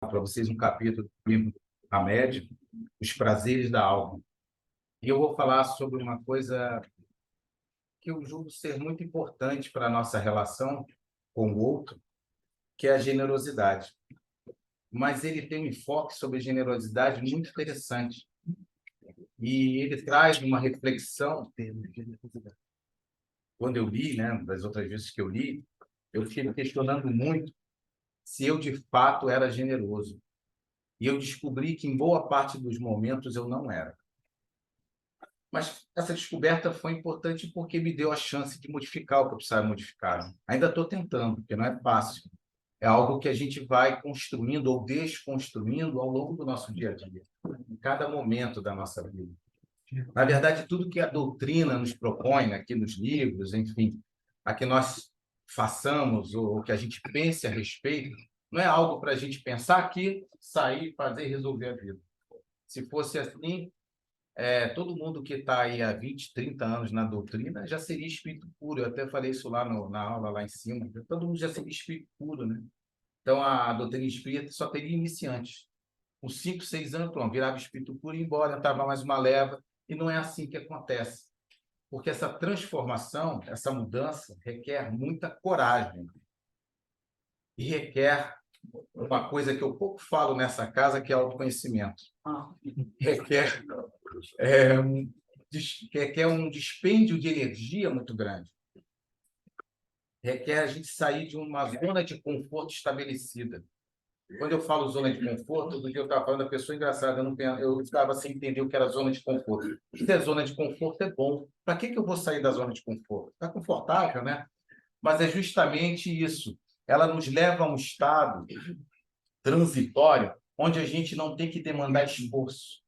para vocês um capítulo do livro Hamed, Os Prazeres da Alma. E eu vou falar sobre uma coisa que eu julgo ser muito importante para a nossa relação com o outro, que é a generosidade. Mas ele tem um enfoque sobre generosidade muito interessante. E ele traz uma reflexão. Quando eu li, né, das outras vezes que eu li, eu fiquei me questionando muito se eu de fato era generoso. E eu descobri que em boa parte dos momentos eu não era. Mas essa descoberta foi importante porque me deu a chance de modificar o que eu precisava modificar. Ainda estou tentando, porque não é fácil. É algo que a gente vai construindo ou desconstruindo ao longo do nosso dia a dia, em cada momento da nossa vida. Na verdade, tudo que a doutrina nos propõe aqui nos livros, enfim, a que nós façamos ou que a gente pense a respeito, não é algo para a gente pensar aqui, sair, fazer e resolver a vida. Se fosse assim, todo mundo que está aí há 20, 30 anos na doutrina já seria espírito puro. Eu até falei isso lá na aula, lá em cima. Todo mundo já seria espírito puro, né? Então, a doutrina espírita só teria iniciantes. Com 5, 6 anos, pronto, virava espírito puro e ia embora, estava mais uma leva. E não é assim que acontece. Porque essa transformação, essa mudança, requer muita coragem. E requer uma coisa que eu pouco falo nessa casa, que é autoconhecimento. Requer requer um dispêndio de energia muito grande. Requer a gente sair de uma zona de conforto estabelecida. Quando eu falo zona de conforto, do que eu estava falando, a pessoa engraçada, eu estava sem entender o que era zona de conforto. Se é zona de conforto, é bom. Para que eu vou sair da zona de conforto? Está confortável, né? Mas é justamente isso. Ela nos leva a um estado transitório, onde a gente não tem que demandar esforço.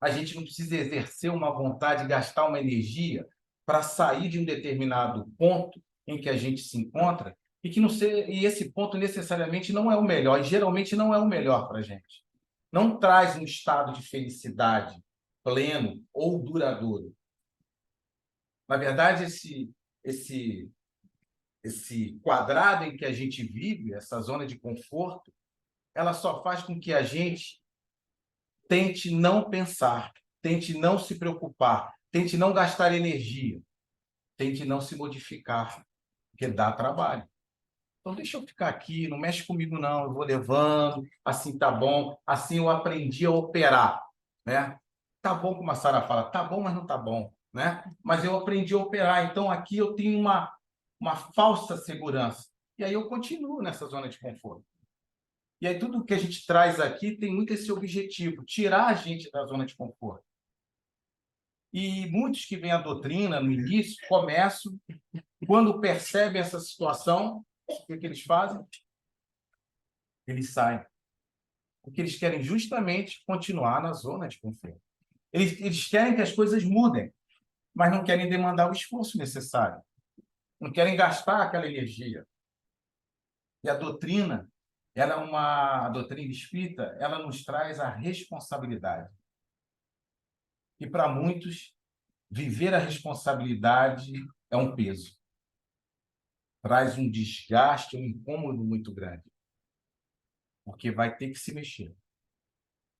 A gente não precisa exercer uma vontade, gastar uma energia para sair de um determinado ponto em que a gente se encontra e esse ponto necessariamente não é o melhor, e geralmente não é o melhor para a gente. Não traz um estado de felicidade pleno ou duradouro. Na verdade, esse quadrado em que a gente vive, essa zona de conforto, ela só faz com que a gente tente não pensar, tente não se preocupar, tente não gastar energia, tente não se modificar, porque dá trabalho. Então, deixa eu ficar aqui, não mexe comigo, não, eu vou levando, assim tá bom, assim eu aprendi a operar, né? Tá bom, como a Sara fala, tá bom, mas não tá bom, né? Mas eu aprendi a operar, então aqui eu tenho uma falsa segurança. E aí eu continuo nessa zona de conforto. E aí tudo que a gente traz aqui tem muito esse objetivo, tirar a gente da zona de conforto. E muitos que vêm à doutrina, no início, começam, quando percebem essa situação, o que eles fazem? Eles saem. Porque eles querem justamente continuar na zona de conforto. Eles querem que as coisas mudem, mas não querem demandar o esforço necessário. Não querem gastar aquela energia. E a doutrina, a doutrina espírita, ela nos traz a responsabilidade. E para muitos, viver a responsabilidade é um peso. Traz um desgaste, um incômodo muito grande. Porque vai ter que se mexer.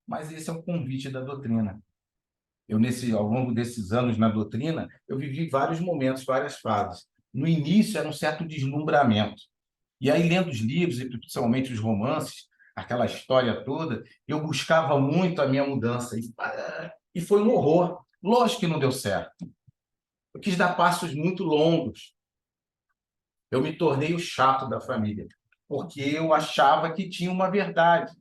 Mas esse é o convite da doutrina. Ao longo desses anos na doutrina, eu vivi vários momentos, várias fases. No início, era um certo deslumbramento. E aí, lendo os livros, e principalmente os romances, aquela história toda, eu buscava muito a minha mudança. E foi um horror. Lógico que não deu certo. Eu quis dar passos muito longos. Eu me tornei o chato da família, porque eu achava que tinha uma verdade,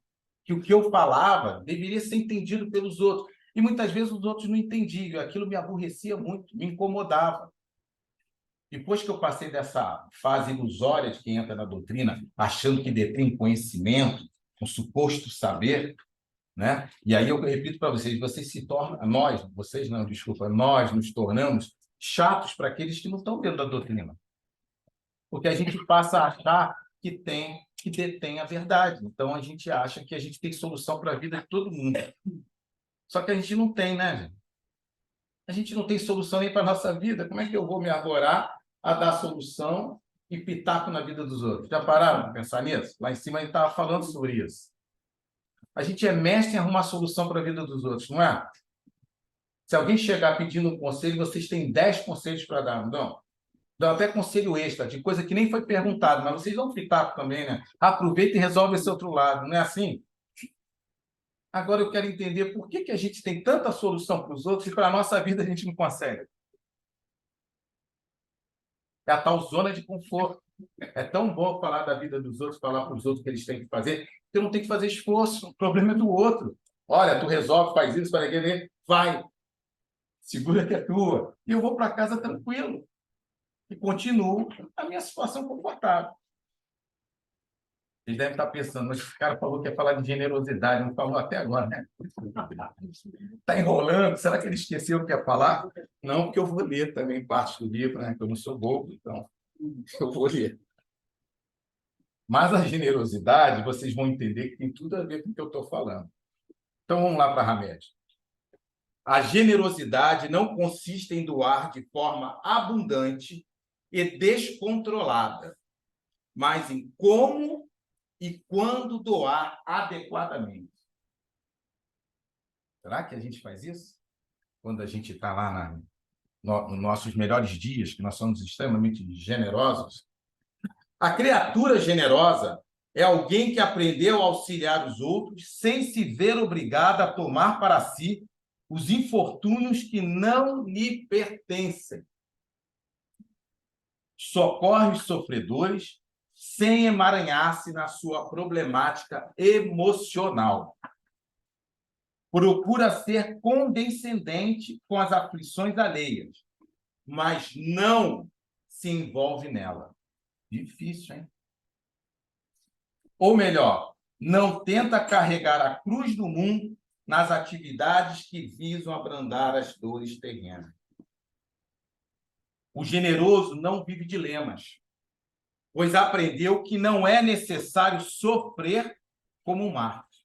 que o que eu falava deveria ser entendido pelos outros. E muitas vezes os outros não entendiam. Aquilo me aborrecia muito, me incomodava. Depois que eu passei dessa fase ilusória de quem entra na doutrina, achando que detém conhecimento, um suposto saber, né? E aí eu repito para vocês se tornam, vocês não, desculpa, nós nos tornamos chatos para aqueles que não estão dentro da doutrina. Porque a gente passa a achar que detém a verdade. Então, a gente acha que a gente tem solução para a vida de todo mundo. Só que a gente não tem, né, gente? A gente não tem solução nem para a nossa vida. Como é que eu vou me arvorar a dar solução e pitaco na vida dos outros. Já pararam para pensar nisso? Lá em cima a gente estava falando sobre isso. A gente é mestre em arrumar solução para a vida dos outros, não é? Se alguém chegar pedindo um conselho, vocês têm 10 conselhos para dar, não dão? Dão até conselho extra, de coisa que nem foi perguntado, mas vocês dão pitaco também, né? Aproveita e resolve esse outro lado, não é assim? Agora eu quero entender por que a gente tem tanta solução para os outros e para a nossa vida a gente não consegue. É a tal zona de conforto. É tão bom falar da vida dos outros, falar para os outros o que eles têm que fazer, que eu não tenho que fazer esforço. O problema é do outro. Olha, tu resolve, faz isso, faz aquilo, vai, segura que é tua. E eu vou para casa tranquilo. E continuo a minha situação confortável. Eles devem estar pensando, mas esse cara falou que ia falar de generosidade, não falou até agora, né? Está enrolando, será que ele esqueceu o que ia falar? Não, porque eu vou ler também parte do livro, né? Que eu não sou bobo, então eu vou ler. Mas a generosidade, vocês vão entender que tem tudo a ver com o que eu estou falando. Então vamos lá para a Hamed. A generosidade não consiste em doar de forma abundante e descontrolada, mas em como e quando doar adequadamente. Será que a gente faz isso? Quando a gente está lá nos nossos melhores dias, que nós somos extremamente generosos? A criatura generosa é alguém que aprendeu a auxiliar os outros sem se ver obrigada a tomar para si os infortúnios que não lhe pertencem. Socorre os sofredores sem emaranhar-se na sua problemática emocional. Procura ser condescendente com as aflições alheias, mas não se envolve nela. Difícil, hein? Ou melhor, não tenta carregar a cruz do mundo nas atividades que visam abrandar as dores terrenas. O generoso não vive dilemas, pois aprendeu que não é necessário sofrer como um mártir,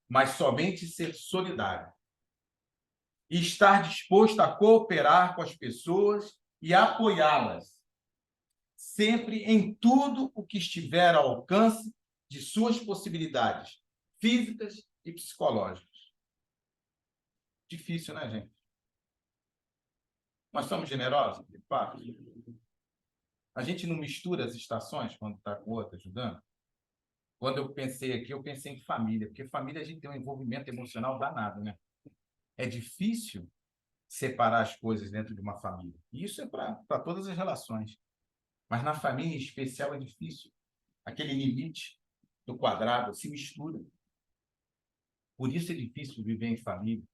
mas somente ser solidário e estar disposto a cooperar com as pessoas e apoiá-las, sempre em tudo o que estiver ao alcance de suas possibilidades físicas e psicológicas. Difícil, né, gente? Nós somos generosos, de fato. A gente não mistura as estações quando está com outra ajudando. Quando eu pensei aqui, eu pensei em família, porque família a gente tem um envolvimento emocional danado, né? É difícil separar as coisas dentro de uma família. E isso é para todas as relações. Mas na família em especial é difícil. Aquele limite do quadrado se mistura. Por isso é difícil viver em família,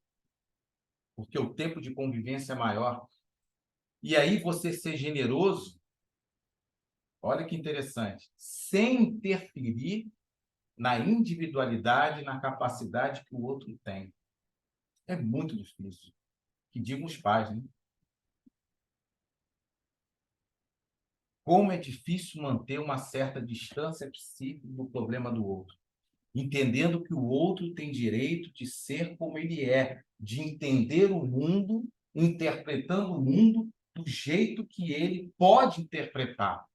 porque o tempo de convivência é maior. E aí você ser generoso, olha que interessante, sem interferir na individualidade, na capacidade que o outro tem. É muito difícil. Que digam os pais, né? Como é difícil manter uma certa distância psíquica do problema do outro, entendendo que o outro tem direito de ser como ele é, de entender o mundo, interpretando o mundo do jeito que ele pode interpretar.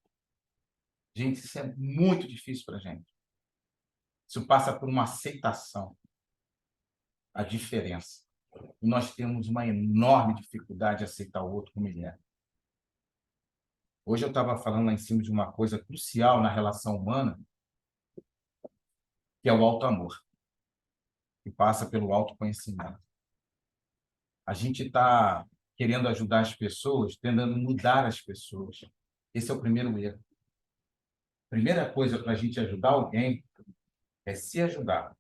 Gente, isso é muito difícil para a gente. Isso passa por uma aceitação, a diferença. E nós temos uma enorme dificuldade de aceitar o outro como ele é. Hoje eu estava falando lá em cima de uma coisa crucial na relação humana, que é o auto-amor, que passa pelo autoconhecimento. A gente está querendo ajudar as pessoas, tentando mudar as pessoas. Esse é o primeiro erro. A primeira coisa para a gente ajudar alguém é se ajudar.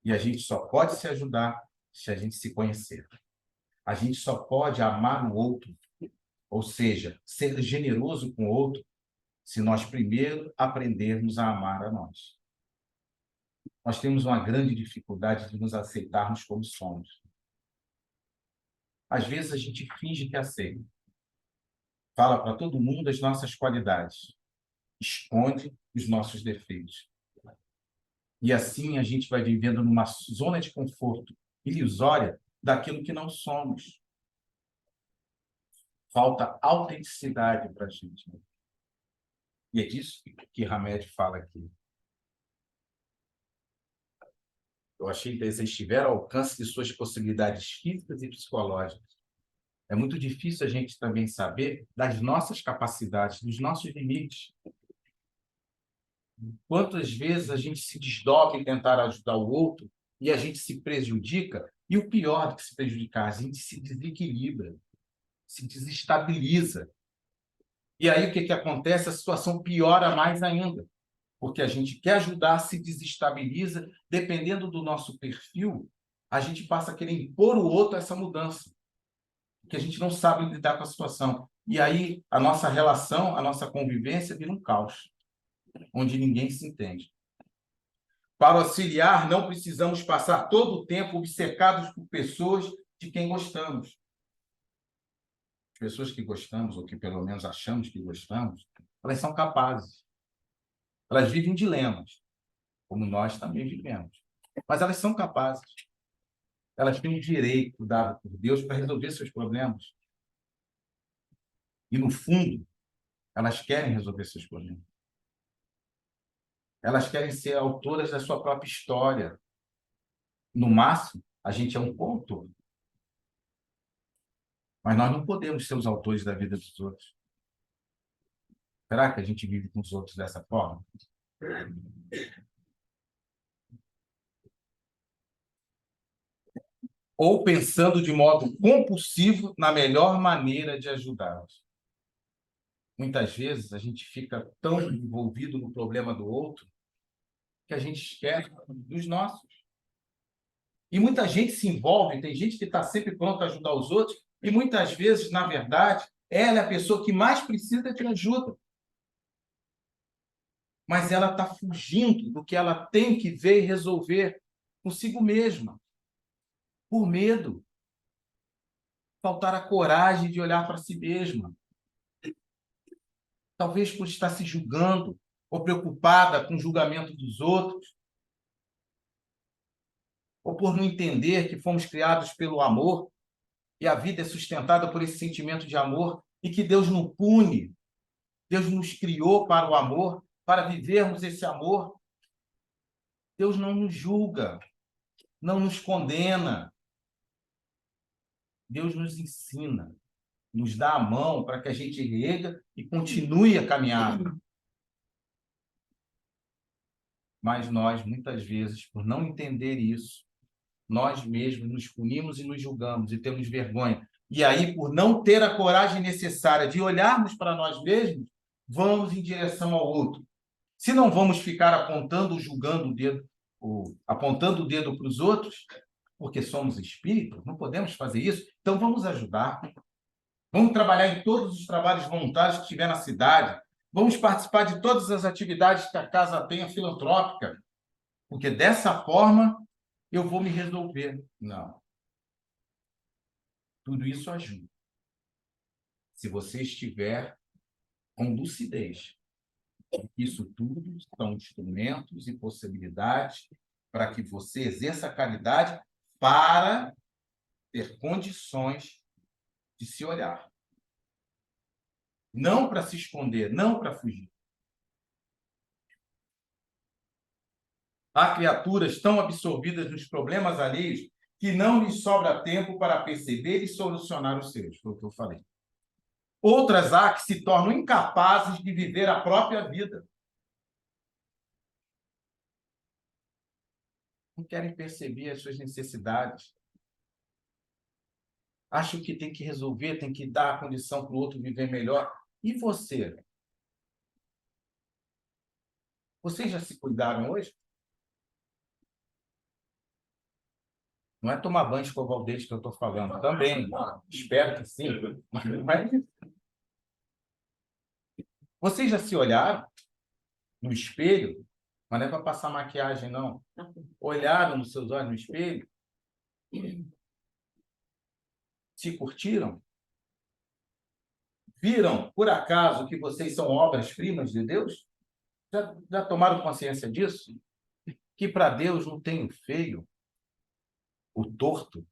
E a gente só pode se ajudar se a gente se conhecer. A gente só pode amar o outro, ou seja, ser generoso com o outro, se nós primeiro aprendermos a amar a nós. Nós temos uma grande dificuldade de nos aceitarmos como somos. Às vezes a gente finge que aceita. Fala para todo mundo as nossas qualidades. Esconde os nossos defeitos. E assim a gente vai vivendo numa zona de conforto ilusória daquilo que não somos. Falta autenticidade para a gente. E é disso que Hamed fala aqui. Eu achei que eles estiveram ao alcance de suas possibilidades físicas e psicológicas. É muito difícil a gente também saber das nossas capacidades, dos nossos limites. Quantas vezes a gente se desdobra em tentar ajudar o outro e a gente se prejudica, e o pior do que se prejudicar, a gente se desequilibra, se desestabiliza. E aí o que acontece? A situação piora mais ainda, porque a gente quer ajudar, se desestabiliza, dependendo do nosso perfil, a gente passa a querer impor o outro essa mudança, porque a gente não sabe lidar com a situação. E aí a nossa relação, a nossa convivência vira um caos, onde ninguém se entende. Para auxiliar, não precisamos passar todo o tempo obcecados por pessoas de quem gostamos. Pessoas que gostamos, ou que pelo menos achamos que gostamos, elas são capazes. Elas vivem dilemas, como nós também vivemos. Mas elas são capazes. Elas têm um direito dado por Deus para resolver seus problemas. E, no fundo, elas querem resolver seus problemas. Elas querem ser autoras da sua própria história. No máximo, a gente é um coautor. Mas nós não podemos ser os autores da vida dos outros. Será que a gente vive com os outros dessa forma? Ou pensando de modo compulsivo na melhor maneira de ajudá-los? Muitas vezes a gente fica tão envolvido no problema do outro que a gente esquece dos nossos. E muita gente se envolve, tem gente que está sempre pronta a ajudar os outros, e muitas vezes, na verdade, ela é a pessoa que mais precisa de ajuda. Mas ela está fugindo do que ela tem que ver e resolver consigo mesma, por medo. Faltar a coragem de olhar para si mesma. Talvez por estar se julgando ou preocupada com o julgamento dos outros, ou por não entender que fomos criados pelo amor e a vida é sustentada por esse sentimento de amor e que Deus não pune. Deus nos criou para o amor, para vivermos esse amor. Deus não nos julga, não nos condena. Deus nos ensina, nos dá a mão para que a gente erga e continue a caminhada. Mas nós, muitas vezes, por não entender isso, nós mesmos nos punimos e nos julgamos e temos vergonha. E aí, por não ter a coragem necessária de olharmos para nós mesmos, vamos em direção ao outro. Se não vamos ficar apontando, julgando o dedo, ou apontando o dedo para os outros, porque somos espíritos, não podemos fazer isso, então vamos ajudar. Vamos trabalhar em todos os trabalhos voluntários que tiver na cidade. Vamos participar de todas as atividades que a casa tenha filantrópica, porque dessa forma eu vou me resolver. Não. Tudo isso ajuda. Se você estiver com lucidez. Isso tudo são instrumentos e possibilidades para que você exerça a caridade para ter condições de se olhar. Não para se esconder, não para fugir. Há criaturas tão absorvidas nos problemas alheios que não lhes sobra tempo para perceber e solucionar os seus, foi o que eu falei. Outras há que se tornam incapazes de viver a própria vida. Não querem perceber as suas necessidades. Acham que tem que resolver, tem que dar a condição para o outro viver melhor. E você? Vocês já se cuidaram hoje? Não é tomar banho e escovar o dente que eu estou falando. Também. Espero que sim. Mas vocês já se olharam no espelho? Mas não é para passar maquiagem, não. Olharam nos seus olhos no espelho? Se curtiram? Viram, por acaso, que vocês são obras-primas de Deus? Já tomaram consciência disso? Que para Deus não tem o feio, o torto.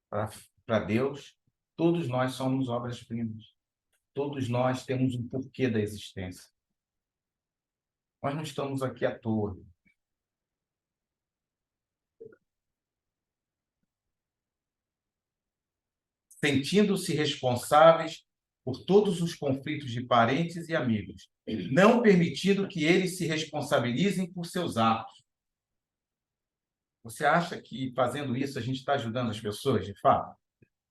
Para Deus, todos nós somos obras-primas. Todos nós temos um porquê da existência. Nós não estamos aqui à toa. Sentindo-se responsáveis por todos os conflitos de parentes e amigos, não permitindo que eles se responsabilizem por seus atos. Você acha que fazendo isso a gente está ajudando as pessoas, de fato?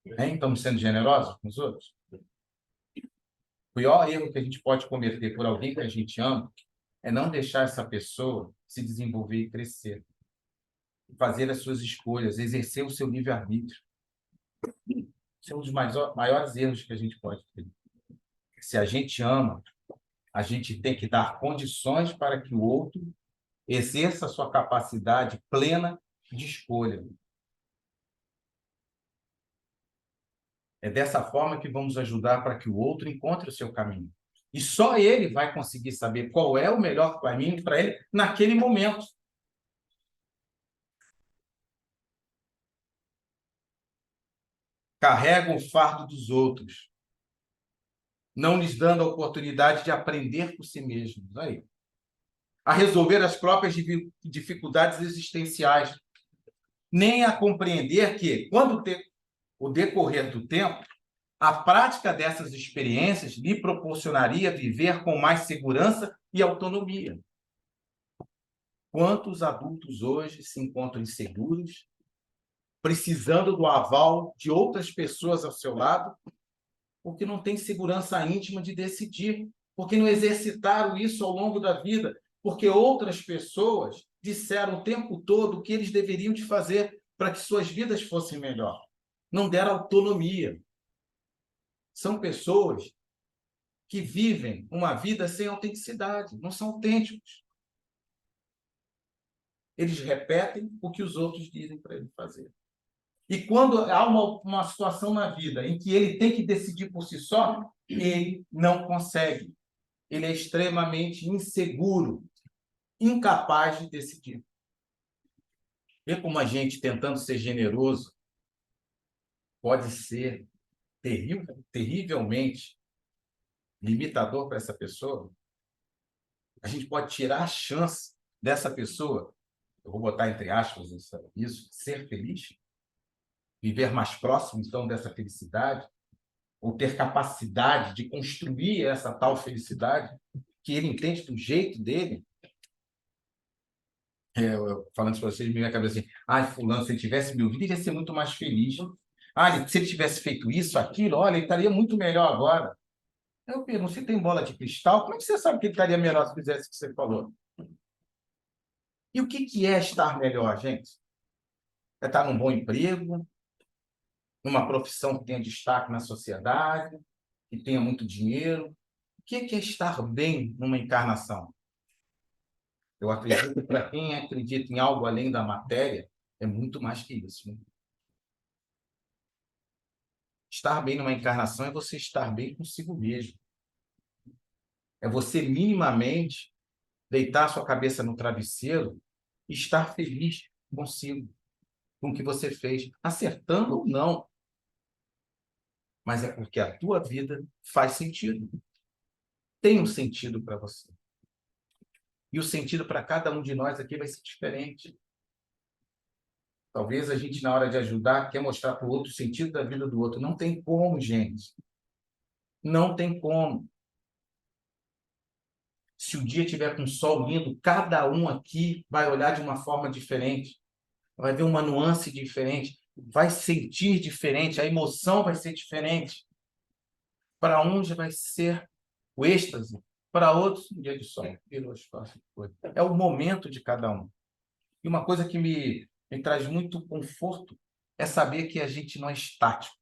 Hein? Estamos sendo generosos com os outros? O pior erro que a gente pode cometer por alguém que a gente ama é não deixar essa pessoa se desenvolver e crescer, fazer as suas escolhas, exercer o seu livre-arbítrio. Esse é um dos maiores erros que a gente pode ter. Se a gente ama, a gente tem que dar condições para que o outro exerça a sua capacidade plena de escolha. É dessa forma que vamos ajudar para que o outro encontre o seu caminho. E só ele vai conseguir saber qual é o melhor caminho para ele naquele momento. Carregam o fardo dos outros, não lhes dando a oportunidade de aprender por si mesmos. Aí. A resolver as próprias dificuldades existenciais, nem a compreender que, quando o decorrer do tempo, a prática dessas experiências lhe proporcionaria viver com mais segurança e autonomia. Quantos adultos hoje se encontram inseguros, precisando do aval de outras pessoas ao seu lado, porque não têm segurança íntima de decidir, porque não exercitaram isso ao longo da vida, porque outras pessoas disseram o tempo todo o que eles deveriam de fazer para que suas vidas fossem melhor. Não deram autonomia. São pessoas que vivem uma vida sem autenticidade, não são autênticos. Eles repetem o que os outros dizem para ele fazer. E quando há uma situação na vida em que ele tem que decidir por si só, ele não consegue. Ele é extremamente inseguro, incapaz de decidir. Vê como a gente, tentando ser generoso, pode ser terrivelmente limitador para essa pessoa. A gente pode tirar a chance dessa pessoa, eu vou botar entre aspas isso, ser feliz, viver mais próximo, então, dessa felicidade, ou ter capacidade de construir essa tal felicidade que ele entende do jeito dele. Eu falando isso para vocês, me vem a cabeça assim, fulano, se ele tivesse me ouvido, ele ia ser muito mais feliz. Se ele tivesse feito isso, aquilo, olha, ele estaria muito melhor agora. Eu pergunto, você tem bola de cristal? Como é que você sabe que ele estaria melhor se fizesse o que você falou? E o que é estar melhor, gente? É estar num bom emprego, numa profissão que tenha destaque na sociedade, que tenha muito dinheiro. O que é estar bem numa encarnação? Eu acredito que para quem acredita em algo além da matéria, é muito mais que isso. Né? Estar bem numa encarnação é você estar bem consigo mesmo. É você minimamente deitar sua cabeça no travesseiro e estar feliz consigo, com o que você fez, acertando ou não. Mas é porque a tua vida faz sentido. Tem um sentido para você. E o sentido para cada um de nós aqui vai ser diferente. Talvez a gente, na hora de ajudar, quer mostrar para o outro o sentido da vida do outro. Não tem como, gente. Não tem como. Se o dia tiver com sol lindo, cada um aqui vai olhar de uma forma diferente. Vai ver uma nuance diferente. Vai sentir diferente. A emoção vai ser diferente. Para uns vai ser o êxtase. Para outros, um dia de sol. É o momento de cada um. E uma coisa que me traz muito conforto é saber que a gente não é estático.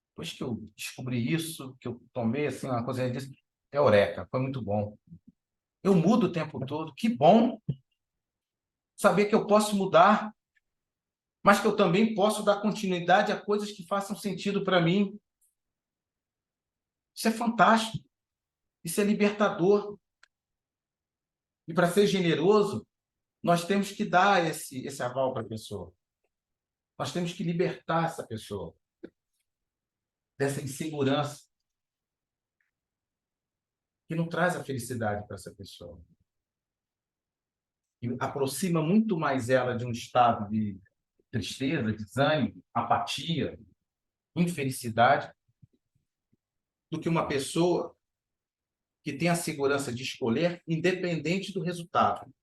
Depois que eu descobri isso, que eu tomei assim, uma coisa disso, eureka, foi muito bom. Eu mudo o tempo todo, que bom saber que eu posso mudar, mas que eu também posso dar continuidade a coisas que façam sentido para mim. Isso é fantástico, isso é libertador. E para ser generoso, nós temos que dar esse aval para a pessoa. Nós temos que libertar essa pessoa dessa insegurança. que não traz a felicidade para essa pessoa. E aproxima muito mais ela de um estado de tristeza, desânimo, apatia, infelicidade, do que uma pessoa que tem a segurança de escolher, independente do resultado,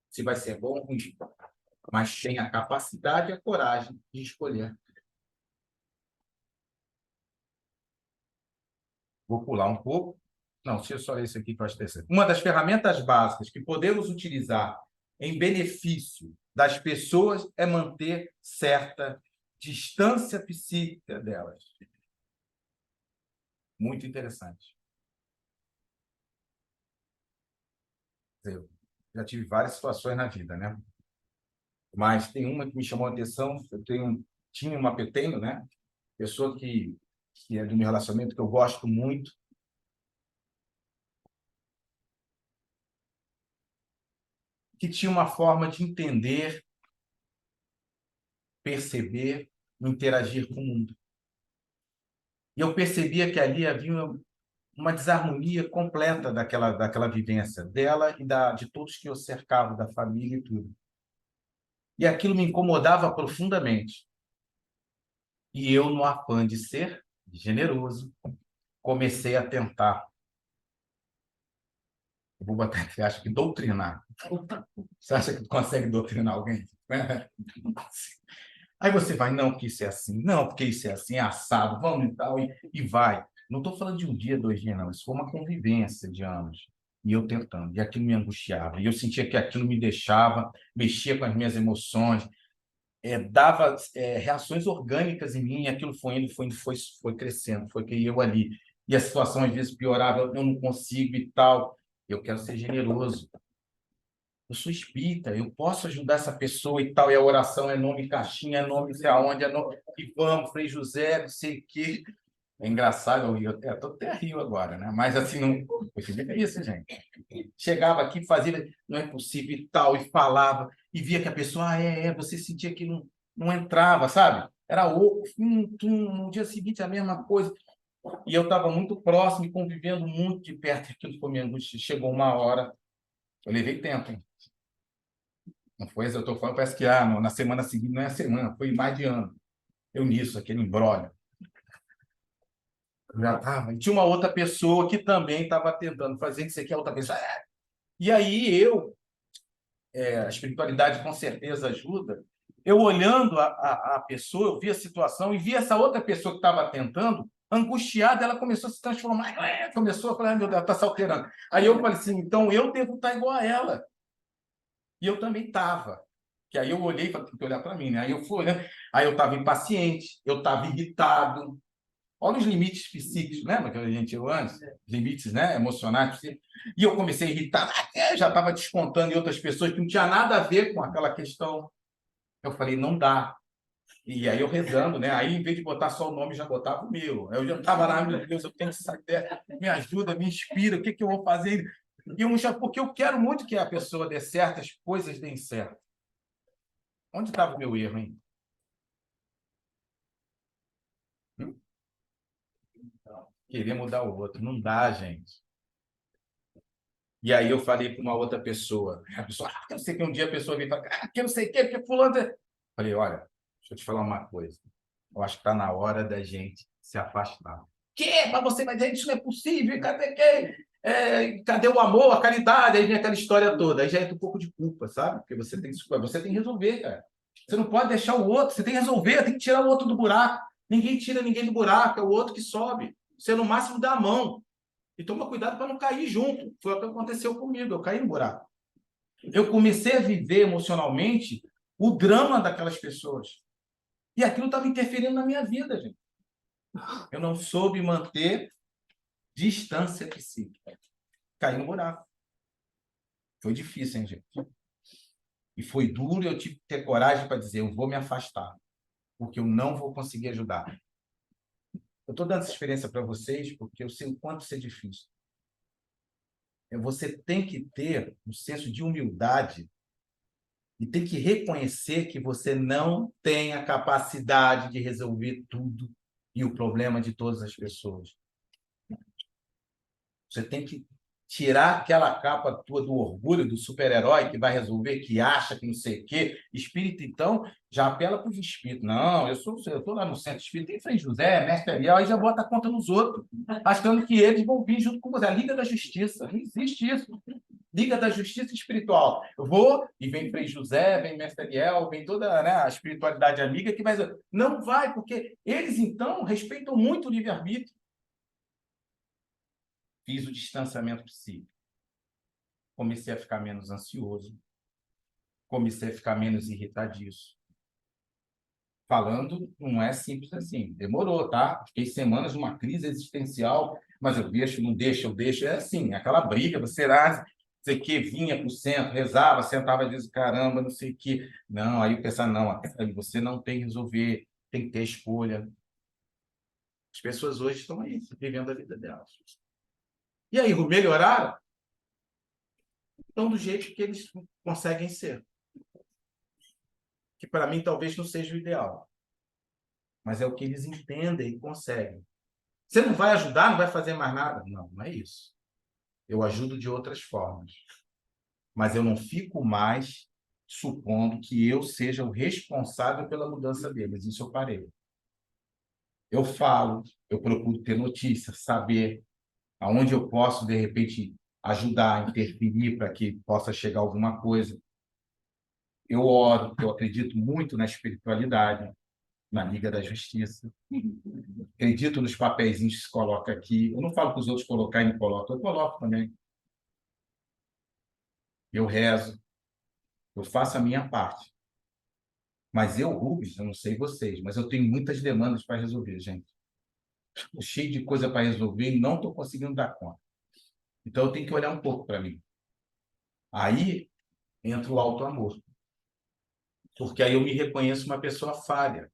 se vai ser bom ou ruim, mas tem a capacidade e a coragem de escolher. Vou pular um pouco. Não, deixa eu só esse aqui que eu acho interessante. Uma das ferramentas básicas que podemos utilizar em benefício das pessoas é manter certa distância psíquica delas. Muito interessante. Eu já tive várias situações na vida, né? Mas tem uma que me chamou a atenção. Tenho, né? Pessoa que é de um relacionamento que eu gosto muito, que tinha uma forma de entender, perceber, interagir com o mundo. E eu percebia que ali havia uma desarmonia completa daquela vivência dela e de todos que eu cercava, da família e tudo. E aquilo me incomodava profundamente. E eu, no afã de ser generoso, comecei a tentar, eu vou botar aqui, acho que doutrinar. Você acha que consegue doutrinar alguém? Aí você vai, não, porque isso é assim, não, porque isso é assim, é assado, vamos e tal, e vai. Não estou falando de um dia, 2 dias, não. Isso foi uma convivência de anos. E eu tentando, e aquilo me angustiava. E eu sentia que aquilo me deixava, mexia com as minhas emoções, dava reações orgânicas em mim, e aquilo foi crescendo, foi que eu ali. E a situação às vezes piorava, eu não consigo e tal. Eu quero ser generoso. Eu sou espírita, eu posso ajudar essa pessoa e tal, e a oração é nome caixinha, é nome não sei aonde, é nome... E vamos, Frei José, não sei o quê. É engraçado, eu estou até rio agora, né? Mas assim, não... É isso, gente. Chegava aqui, fazia, não é possível e tal, e falava, e via que a pessoa, você sentia que não entrava, sabe? Era o no dia seguinte a mesma coisa. E eu estava muito próximo e convivendo muito de perto, aquilo foi minha angústia. Chegou uma hora, eu levei tempo, hein? Não foi, eu estou falando, parece que na semana seguinte, não é a semana, foi mais de ano. Eu nisso, aquele imbróglio. Já estava. E tinha uma outra pessoa que também estava tentando fazer isso aqui, a outra pessoa. E aí a espiritualidade com certeza ajuda. Eu olhando a pessoa, eu vi a situação e vi essa outra pessoa que estava tentando, angustiada, ela começou a se transformar. Começou a falar, meu Deus, ela está se alterando. Aí eu falei assim, então eu devo estar igual a ela. E eu também estava. Que aí eu olhei para olhar para mim, né? Aí eu fui olhando, aí eu estava impaciente, eu estava irritado. Olha os limites psíquicos, lembra que a gente viu antes? Limites, né, emocionais, psíquicos. E eu comecei a irritar, já estava descontando em outras pessoas que não tinha nada a ver com aquela questão. Eu falei, não dá. E aí eu rezando, né? Aí, em vez de botar só o nome, já botava o meu. Eu já estava lá, meu Deus, eu tenho que sair dessa, me ajuda, me inspira, o que eu vou fazer? E porque eu quero muito que a pessoa dê certo, as coisas deem certo. Onde estava o meu erro, hein? Querer mudar o outro. Não dá, gente. E aí eu falei para uma outra pessoa. A pessoa, eu sei que um dia a pessoa veio e fala, que eu não sei o que, porque fulano... Falei, olha, deixa eu te falar uma coisa. Eu acho que está na hora da gente se afastar. Que? Mas você vai dizer isso não é possível? Cadê quem? Cadê o amor, a caridade? Aí vem aquela história toda. Aí já entra um pouco de culpa, sabe? Porque você tem que resolver, cara. Você não pode deixar o outro, você tem que resolver, tem que tirar o outro do buraco. Ninguém tira ninguém do buraco, é o outro que sobe. Você, no máximo, dá a mão. E toma cuidado para não cair junto. Foi o que aconteceu comigo, eu caí no buraco. Eu comecei a viver emocionalmente o drama daquelas pessoas. E aquilo estava interferindo na minha vida, gente. Eu não soube manter distância psíquica. Caí no buraco. Foi difícil, hein, gente? E foi duro, eu tive que ter coragem para dizer, eu vou me afastar, porque eu não vou conseguir ajudar. Eu estou dando essa experiência para vocês porque eu sei o quanto isso é difícil. Você tem que ter um senso de humildade e tem que reconhecer que você não tem a capacidade de resolver tudo e o problema de todas as pessoas. Você tem que tirar aquela capa tua do orgulho, do super-herói que vai resolver, que acha que não sei o quê. Espírito, então, já apela para os espíritos. Não, eu estou lá no centro espírita, tem Frei José, Mestre Ariel, aí já bota a conta nos outros, achando que eles vão vir junto com você. A Liga da Justiça, não existe isso. Liga da Justiça Espiritual. Eu vou e vem Frei José, vem Mestre Ariel, vem toda, né, a espiritualidade amiga que vai. Não vai, porque eles, então, respeitam muito o livre-arbítrio. Fiz o distanciamento psíquico. Comecei a ficar menos ansioso. Comecei a ficar menos irritadiço. Falando, não é simples assim. Demorou, tá? Fiquei semanas numa crise existencial, mas eu deixo, não deixo, eu deixo. É assim, aquela briga, você era, não sei o que, vinha para o centro, rezava, sentava e dizia, caramba, não sei o que. Não, aí eu pensava, não, você não tem que resolver, tem que ter escolha. As pessoas hoje estão aí, vivendo a vida delas. E aí, melhoraram? Estão do jeito que eles conseguem ser. Que para mim talvez não seja o ideal. Mas é o que eles entendem e conseguem. Você não vai ajudar, não vai fazer mais nada? Não, não é isso. Eu ajudo de outras formas. Mas eu não fico mais supondo que eu seja o responsável pela mudança deles. Isso eu parei. Eu falo, eu procuro ter notícia, saber aonde eu posso, de repente, ajudar, interferir para que possa chegar alguma coisa. Eu oro, eu acredito muito na espiritualidade, na Liga da Justiça. Acredito nos papeizinhos que se coloca aqui. Eu não falo para os outros colocar e não colocam, eu coloco também. Eu rezo, eu faço a minha parte. Mas eu, Rubens, eu não sei vocês, mas eu tenho muitas demandas para resolver, gente. Estou cheio de coisa para resolver e não estou conseguindo dar conta. Então eu tenho que olhar um pouco para mim. Aí entra o auto-amor. Porque aí eu me reconheço uma pessoa falha,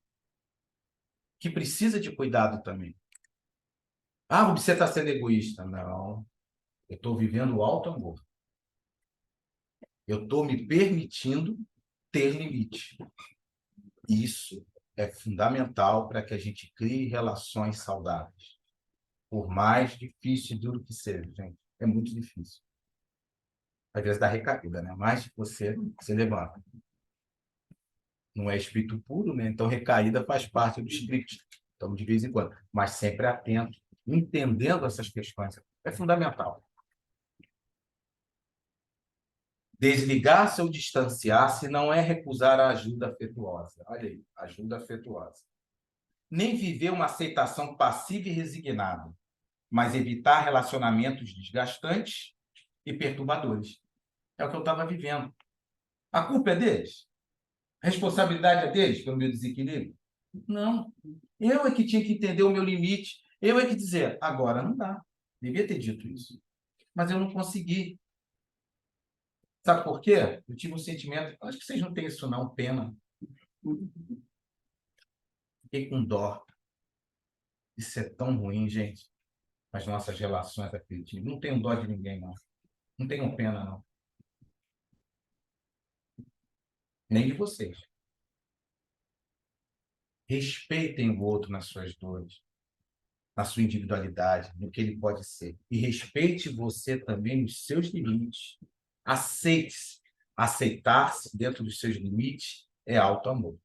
que precisa de cuidado também. Ah, Rubens, você está sendo egoísta. Não, eu estou vivendo o auto-amor. Eu estou me permitindo ter limite. Isso é fundamental para que a gente crie relações saudáveis. Por mais difícil e duro que seja, gente. É muito difícil. Às vezes dá recaída, né? Mas você se levanta. Não é espírito puro, né? Então recaída faz parte do espírito. Então, de vez em quando. Mas sempre atento, entendendo essas questões. É fundamental. Desligar-se ou distanciar-se não é recusar a ajuda afetuosa. Olha aí, ajuda afetuosa. Nem viver uma aceitação passiva e resignada, mas evitar relacionamentos desgastantes e perturbadores. É o que eu estava vivendo. A culpa é deles? A responsabilidade é deles pelo meu desequilíbrio? Não. Eu é que tinha que entender o meu limite. Eu é que dizer, agora não dá. Devia ter dito isso. Mas eu não consegui. Sabe por quê? Eu tive um sentimento, acho que vocês não têm isso não, pena. Fiquei com dó. Isso é tão ruim, gente. As nossas relações afetivas. Não tenho dó de ninguém, não. Não tenho pena, não. Nem de vocês. Respeitem o outro nas suas dores, na sua individualidade, no que ele pode ser. E respeite você também nos seus limites. Aceite-se. Aceitar-se dentro dos seus limites é auto-amor.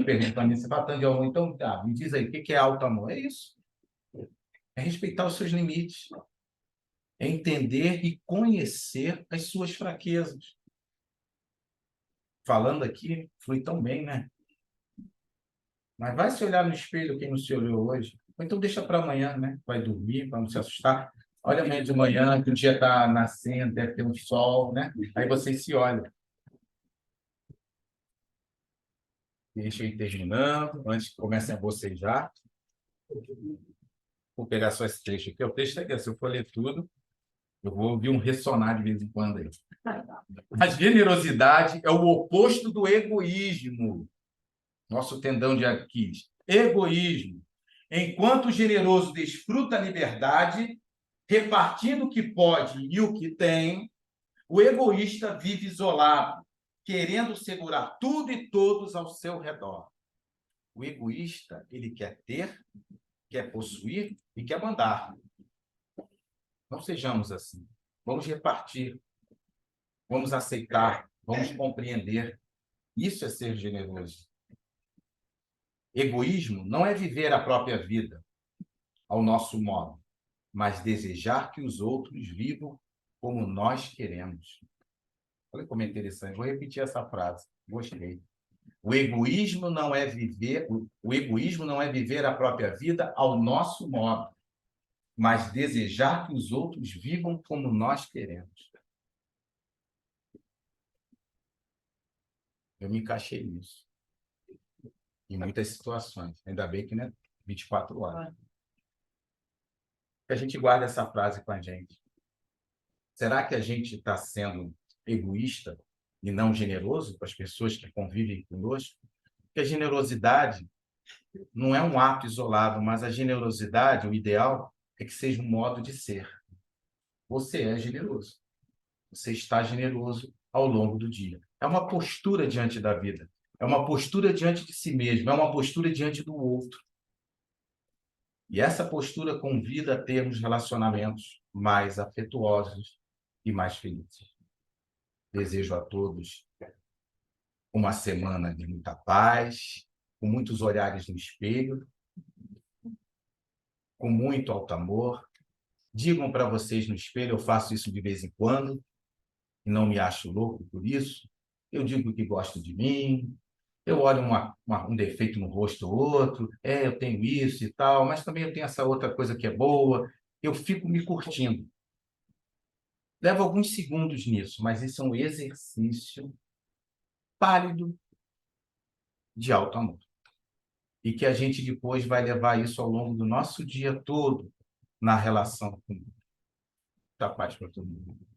Pergunta para mim, você está falando de amor, então tá, me diz aí, o que é auto-amor? É isso. É respeitar os seus limites. É entender e conhecer as suas fraquezas. Falando aqui, flui tão bem, né? Mas vai se olhar no espelho quem não se olhou hoje. Ou então deixa para amanhã, né? Vai dormir para não se assustar. Olha amanhã de manhã, que o dia está nascendo, deve ter um sol, né? Aí vocês se olham. Deixa eu ir terminando, antes que comecem a bocejar. Vou pegar só esse trecho aqui. O texto é aqui, se eu for ler tudo, eu vou ouvir um ressonar de vez em quando aí. A generosidade é o oposto do egoísmo. Nosso tendão de Aquiles. Egoísmo. Enquanto o generoso desfruta a liberdade, repartindo o que pode e o que tem, o egoísta vive isolado, querendo segurar tudo e todos ao seu redor. O egoísta, ele quer ter, quer possuir e quer mandar. Não sejamos assim. Vamos repartir, vamos aceitar, vamos compreender. Isso é ser generoso. Egoísmo não é viver a própria vida ao nosso modo, mas desejar que os outros vivam como nós queremos. Olha como é interessante. Vou repetir essa frase. Gostei. O egoísmo não é viver a própria vida ao nosso modo, mas desejar que os outros vivam como nós queremos. Eu me encaixei nisso, em muitas situações. Ainda bem que não é 24 horas. Que a gente guarda essa frase com a gente. Será que a gente está sendo egoísta e não generoso com as pessoas que convivem conosco? Porque a generosidade não é um ato isolado, mas a generosidade, o ideal, é que seja um modo de ser. Você é generoso. Você está generoso ao longo do dia. É uma postura diante da vida. É uma postura diante de si mesmo. É uma postura diante do outro. E essa postura convida a termos relacionamentos mais afetuosos e mais felizes. Desejo a todos uma semana de muita paz, com muitos olhares no espelho, com muito alto amor. Digam para vocês no espelho, eu faço isso de vez em quando, e não me acho louco por isso. Eu digo que gosto de mim, eu olho um defeito no rosto ou outro, eu tenho isso e tal, mas também eu tenho essa outra coisa que é boa. Eu fico me curtindo. Levo alguns segundos nisso, mas isso é um exercício pálido de alto amor. E que a gente depois vai levar isso ao longo do nosso dia todo na relação com o. Da paz para todo mundo.